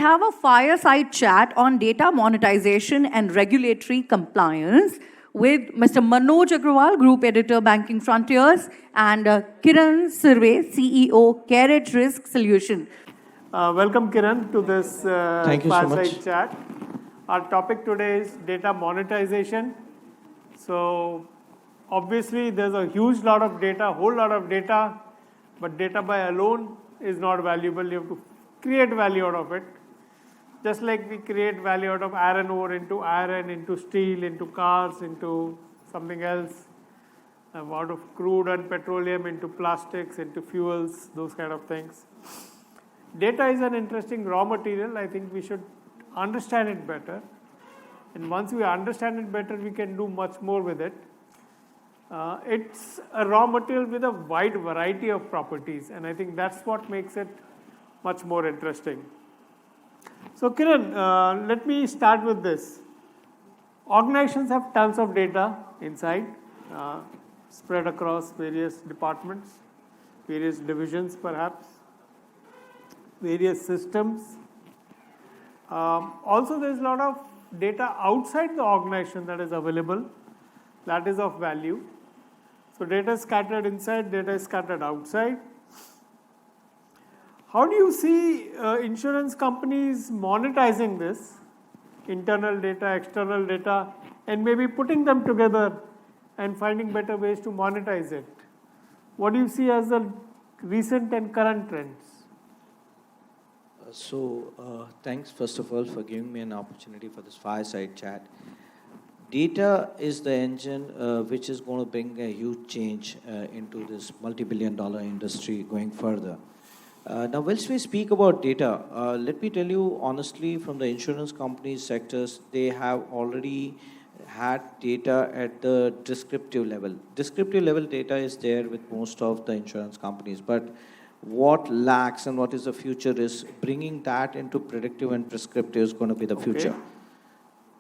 have a fireside chat on data monetization and regulatory compliance with Mr. Manoj Agrawal, Group Editor, Banking Frontiers, and Kiran Surve, CEO, Carrot Risk Solution. Welcome, Kiran, to this fireside chat. Our topic today is data monetization. So, obviously, there's a huge lot of data, whole lot of data, but data by alone is not valuable. You have to create value out of it. Just like we create value out of iron ore into iron, into steel, into cars, into something else, out of crude and petroleum into plastics, into fuels, those kind of things. Data is an interesting raw material. I think we should understand it better. And once we understand it better, we can do much more with it. It's a raw material with a wide variety of properties, and I think that's what makes it much more interesting. So, Kiran, let me start with this. Organizations have tons of data inside, spread across various departments, various divisions perhaps, various systems. Also, there's a lot of data outside the organization that is available, that is of value. So, data is scattered inside, data is scattered outside. How do you see insurance companies monetizing this, internal data, external data, and maybe putting them together and finding better ways to monetize it? What do you see as the recent and current trends? Thanks first of all for giving me an opportunity for this fireside chat. Data is the engine which is going to bring a huge change into this multi-billion-dollar industry going further. Now, whilst we speak about data, let me tell you honestly, from the insurance company sectors, they have already had data at the descriptive level. Descriptive level data is there with most of the insurance companies, but what lacks and what is the future is bringing that into predictive and prescriptive is going to be the future.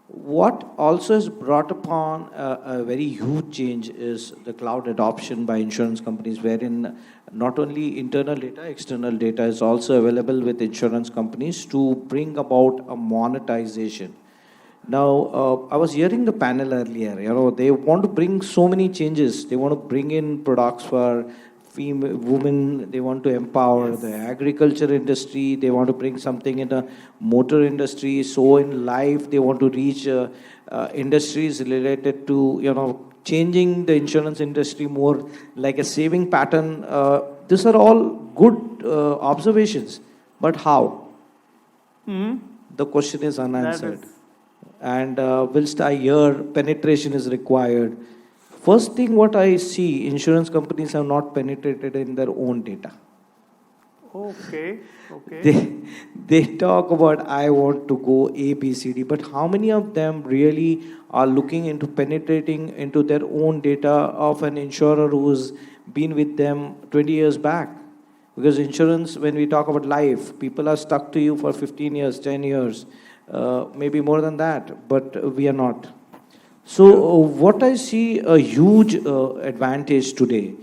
What also is brought upon a very huge change is the cloud adoption by insurance companies, wherein not only internal data, external data is also available with insurance companies to bring about a monetization. Now, I was hearing the panel earlier, they want to bring so many changes. They want to bring in products for women, they want to empower the agriculture industry, they want to bring something in the motor industry. So in life, they want to reach industries related to, changing the insurance industry more like a saving pattern. These are all good observations, but how? The question is unanswered. And whilst I hear penetration is required, first thing what I see, insurance companies have not penetrated in their own data. Okay. They talk about, I want to go A, B, C, D, but how many of them really are looking into penetrating into their own data of an insurer who's been with them 20 years back? Because insurance, when we talk about life, people are stuck to you for 15 years, 10 years, maybe more than that, but we are not. So what I see a huge advantage today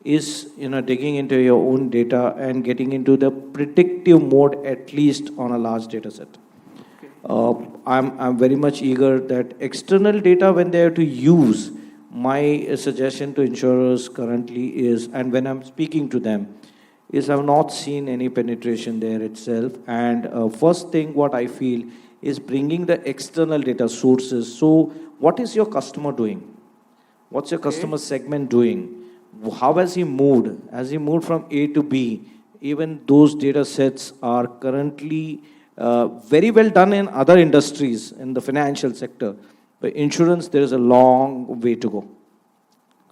is digging into your own data and getting into the predictive mode, at least on a large data set. I'm very much eager that external data, when they have to use, my suggestion to insurers currently is, and when I'm speaking to them, is I've not seen any penetration there itself. And first thing what I feel is bringing the external data sources. So what is your customer doing? What's your customer segment doing? How has he moved? Has he moved from A to B? Even those data sets are currently very well done in other industries, in the financial sector. But insurance, there is a long way to go.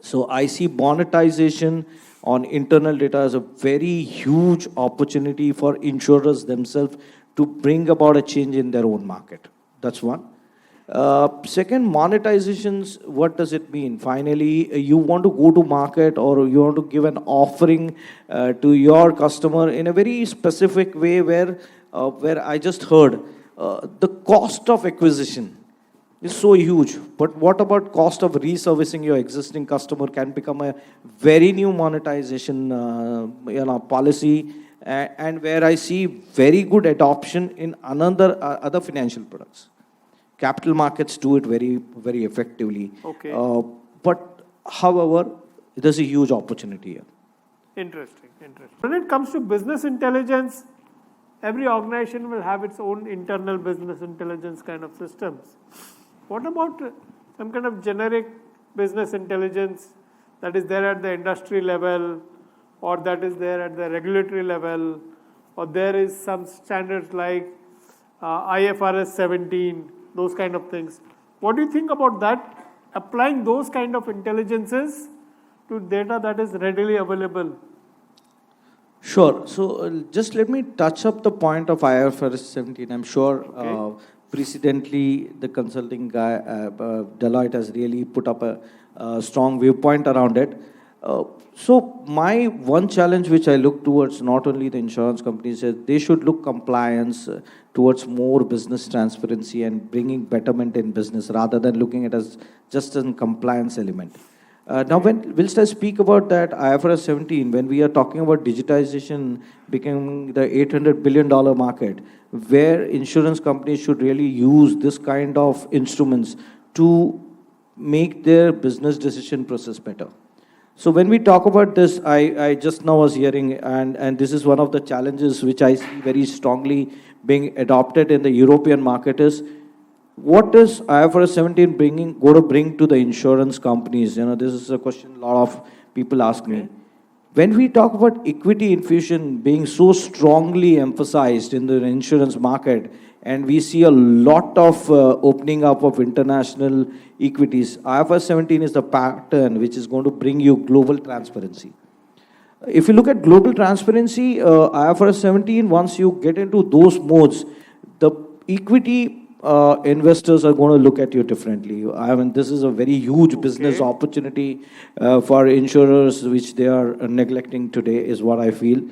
So I see monetization on internal data as a very huge opportunity for insurers themselves to bring about a change in their own market. That's one. Second, monetizations, what does it mean? Finally, you want to go to market or you want to give an offering to your customer in a very specific way where I just heard the cost of acquisition is so huge. But what about cost of reservicing your existing customer can become a very new monetization policy and where I see very good adoption in other financial products. Capital markets do it very, very effectively. Okay. But however, there's a huge opportunity here. Interesting, interesting. When it comes to business intelligence, every organization will have its own internal business intelligence kind of systems. What about some kind of generic business intelligence that is there at the industry level, or that is there at the regulatory level, or there is some standards like IFRS 17, those kind of things. What do you think about that? Applying those kind of intelligences to data that is readily available? Sure. So just let me touch up the point of IFRS 17. I'm sure precedently the consulting guy, Deloitte, has really put up a strong viewpoint around it. So my one challenge which I look towards, not only the insurance companies, is they should look compliance towards more business transparency and bringing betterment in business rather than looking at it as just a compliance element. Now, whilst I speak about that IFRS 17, when we are talking about digitization becoming the $800 billion market, where insurance companies should really use this kind of instruments to make their business decision process better. So when we talk about this, I just now was hearing, and this is one of the challenges which I see very strongly being adopted in the European market is, what is IFRS 17 going to bring to the insurance companies? This is a question a lot of people ask me. When we talk about equity infusion being so strongly emphasized in the insurance market, and we see a lot of opening up of international equities, IFRS 17 is the pattern which is going to bring you global transparency. If you look at global transparency, IFRS 17, once you get into those modes, the equity investors are going to look at you differently. I mean, this is a very huge business opportunity for insurers, which they are neglecting today, is what I feel.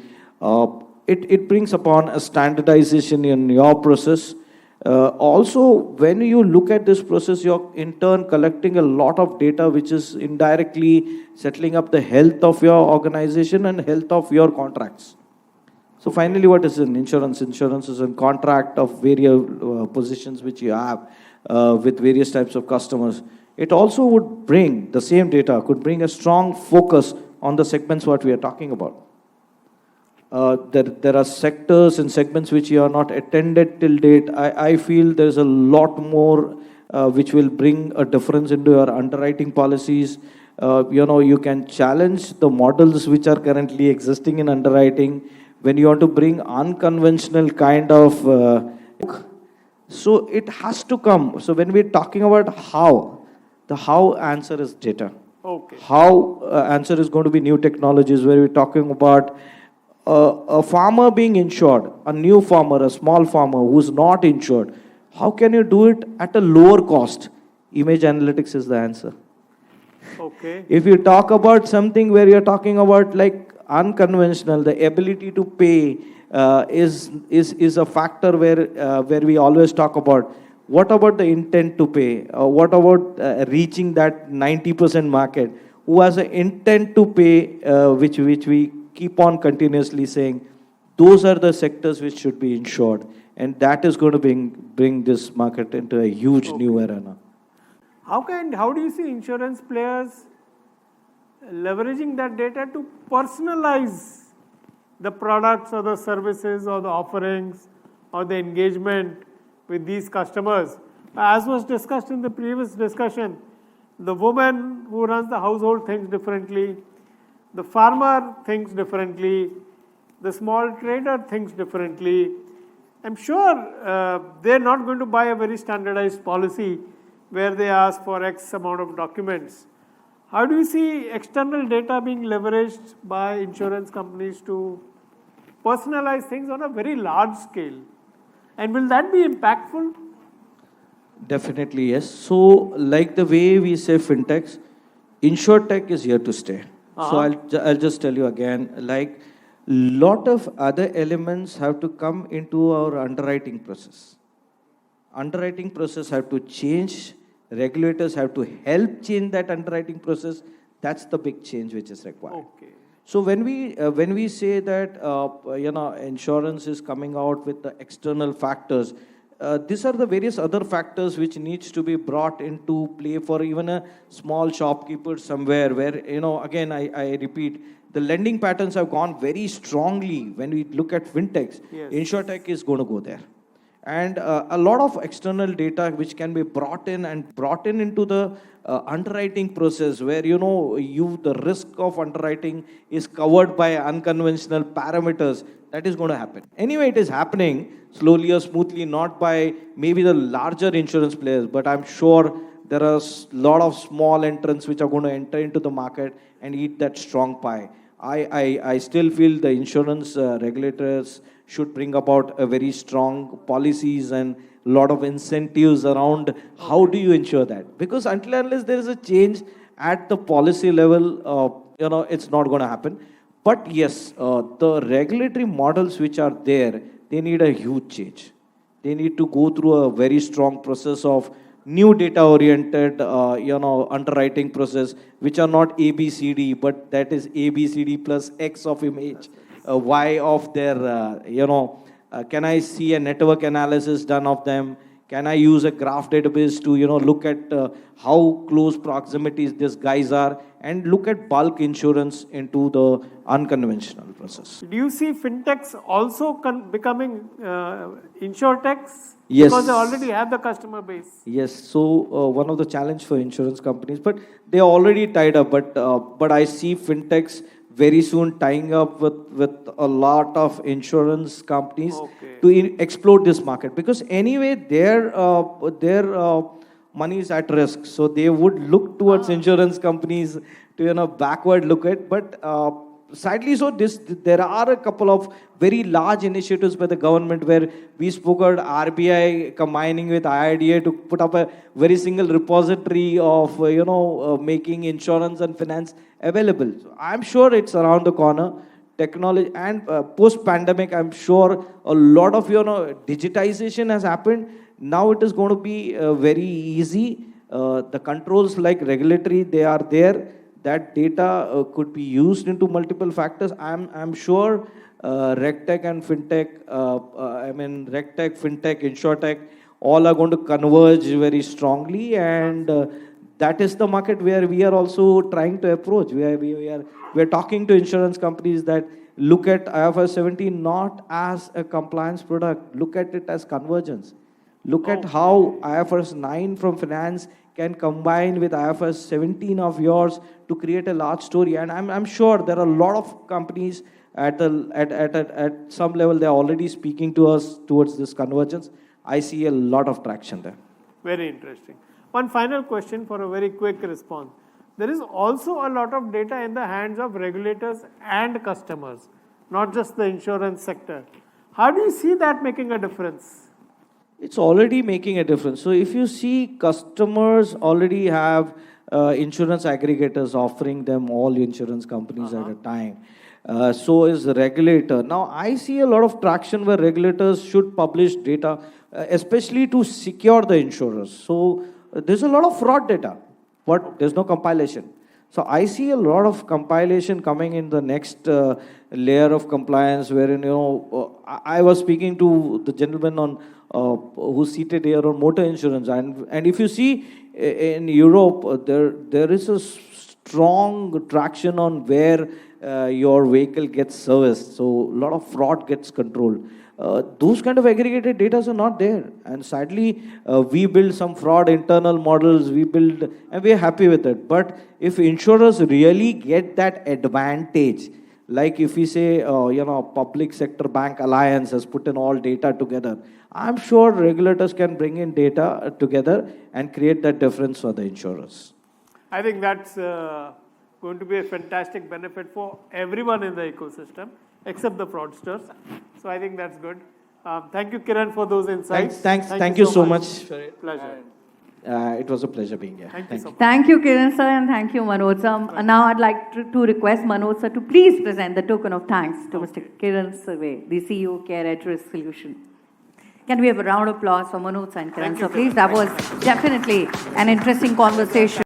It brings upon a standardization in your process. Also, when you look at this process, you're in turn collecting a lot of data, which is indirectly settling up the health of your organization and health of your contracts. So finally, what is in insurance? Insurance is a contract of various positions which you have with various types of customers. It also would bring, the same data could bring a strong focus on the segments what we are talking about. There are sectors and segments which you are not attended till date. I feel there's a lot more which will bring a difference into your underwriting policies. You can challenge the models which are currently existing in underwriting. When you want to bring unconventional kind of, so it has to come. So when we're talking about how, the how answer is data. Okay. How answer is going to be new technologies, where we're talking about a farmer being insured, a new farmer, a small farmer who's not insured. How can you do it at a lower cost? Image analytics is the answer. Okay. If you talk about something where you're talking about like unconventional, the ability to pay is a factor where we always talk about. What about the intent to pay? What about reaching that 90% market who has an intent to pay, which we keep on continuously saying, those are the sectors which should be insured, and that is going to bring this market into a huge new era now. How do you see insurance players leveraging that data to personalize the products or the services or the offerings or the engagement with these customers? As was discussed in the previous discussion, the woman who runs the household thinks differently, the farmer thinks differently, the small trader thinks differently. I'm sure they're not going to buy a very standardized policy where they ask for X amount of documents. How do you see external data being leveraged by insurance companies to personalize things on a very large scale? And will that be impactful? Definitely, yes. So, like the way we say fintechs, InsurTech is here to stay. So I'll just tell you again, like lot of other elements have to come into our underwriting process. Underwriting process have to change. Regulators have to help change that underwriting process. That's the big change which is required. Okay. So when we say that insurance is coming out with the external factors, these are the various other factors which needs to be brought into play for even a small shopkeeper somewhere where, again, I repeat, the lending patterns have gone very strongly. When we look at fintechs, Yes. InsurTech is going to go there. And a lot of external data which can be brought in into the underwriting process where, the risk of underwriting is covered by unconventional parameters. That is going to happen. Anyway, it is happening slowly or smoothly, not by maybe the larger insurance players, but I'm sure there are a lot of small entrants which are going to enter into the market and eat that strong pie. I still feel the insurance regulators should bring about a very strong policies and a lot of incentives around how do you ensure that. Because until and unless there is a change at the policy level, it's not going to happen. But yes, the regulatory models which are there, they need a huge change. They need to go through a very strong process of new data-oriented, underwriting process, which are not ABCD, but that is ABCD plus X of image, Y of their, can I see a network analysis done of them? Can I use a graph database to, look at how close proximities these guys are and look at bulk insurance into the unconventional process? Do you see fintechs also becoming insurtechs? Yes. Because they already have the customer base. Yes. So one of the challenge for insurance companies, but they are already tied up. But I see fintechs very soon tying up with a lot of insurance companies to explore this market, because anyway their money is at risk, so they would look towards insurance companies to backward look at. But sadly, so there are a couple of very large initiatives by the government where we spoke about RBI combining with IRDA to put up a very single repository of making insurance and finance available. So I'm sure it's around the corner. Technology and post-pandemic, I'm sure a lot of digitization has happened. Now it is going to be very easy. The controls like regulatory, they are there. That data could be used into multiple factors. I'm sure RegTech and FinTech, RegTech, FinTech, InsurTech, all are going to converge very strongly, and that is the market where we are also trying to approach. We are talking to insurance companies that look at IFRS 17 not as a compliance product, look at it as convergence. Look at how IFRS 9 from finance can combine with IFRS 17 of yours to create a large story. And I'm sure there are a lot of companies at some level, they're already speaking to us towards this convergence. I see a lot of traction there. Very interesting. One final question for a very quick response. There is also a lot of data in the hands of regulators and customers, not just the insurance sector. How do you see that making a difference? It's already making a difference. So if you see, customers already have insurance aggregators offering them all insurance companies at a time. So is the regulator. Now, I see a lot of traction where regulators should publish data, especially to secure the insurers. So there's a lot of fraud data, but there's no compilation. So I see a lot of compilation coming in the next layer of compliance, wherein I was speaking to the gentleman on who's seated here on motor insurance, and if you see in Europe, there is a strong traction on where your vehicle gets serviced. So a lot of fraud gets controlled. Those kind of aggregated data are not there, and sadly we build some fraud internal models, and we're happy with it. But if insurers really get that advantage, like if we say public sector bank alliance has put in all data together, I'm sure regulators can bring in data together and create that difference for the insurers. I think that's going to be a fantastic benefit for everyone in the ecosystem, except the fraudsters. So I think that's good. Thank you, Kiran, for those insights. Thank you so much. Pleasure. It was a pleasure being here. Thank you so much. Thank you, Kiran sir, and thank you, Manoj sir. Now I'd like to request Manoj sir to please present the token of thanks to Mr. Kiran Surve, the CEO, Care at Risk Solution. Can we have a round of applause for Manoj sir and Kiran sir, please? That was definitely an interesting conversation.